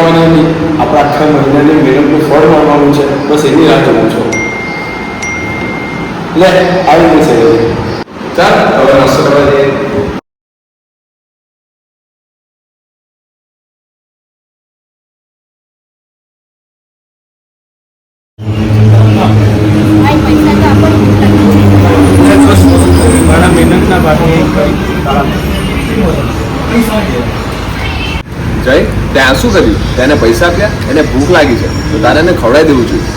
આવવાના નહીં, આપણા આખા મહિનાની મહેનતનું ફળ મળવાનું છે. બસ એની રાહ જોઉં છું. લે આવી ગઈ છે. ચાલ હવે નાસ્તો કરવા જઈએ. મારા મહેનતના ભાગે જય ત્યાં શું કર્યું? તેને પૈસા આપ્યા, એને ભૂખ લાગી છે તો તારે એને ખવડાવી દેવું જોઈએ.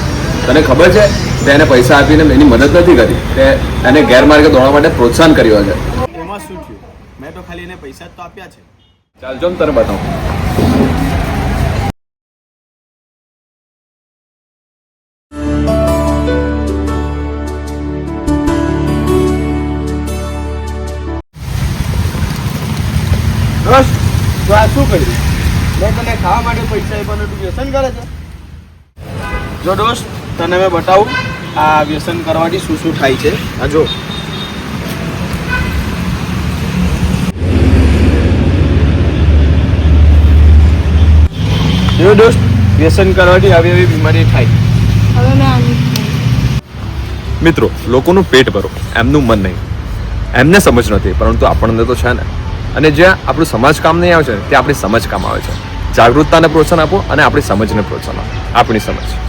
તને ખબર છે તેને પૈસા આપીને એની મદદ નથી કરી, તે એને ગેરમાર્ગે દોડવા માટે પ્રોત્સાહન કર્યો છે. એમાં શું થયું? મેં તો ખાલી એને પૈસા જ તો આપ્યા છે. ચાલ જો તને બતાવું. દોસ્ત, તો આ શું કર્યું? મેં તને ખાવા માટે પૈસા આપ્યા તું વ્યસન કરે છે. જો દોસ્ત, તને મેં બતાવું આ વ્યસન કરવાથી શું શું થાય છે. આ જો. જો દોસ્ત, વ્યસન કરવાથી આવી આવી બીમારી થાય. હવે મેં આની મિત્રો, લોકોનું પેટ ભરો, એમનું મન નહીં. એમને સમજ નથી, પરંતુ આપણને તો છે ને. અને જ્યાં આપણું સમાજ કામ નહીં આવે છે ત્યાં આપણી સમજ કામ આવે છે. જાગૃતતાને પ્રોત્સાહન આપો અને આપણી સમજને પ્રોત્સાહન આપો. આપણી સમજ.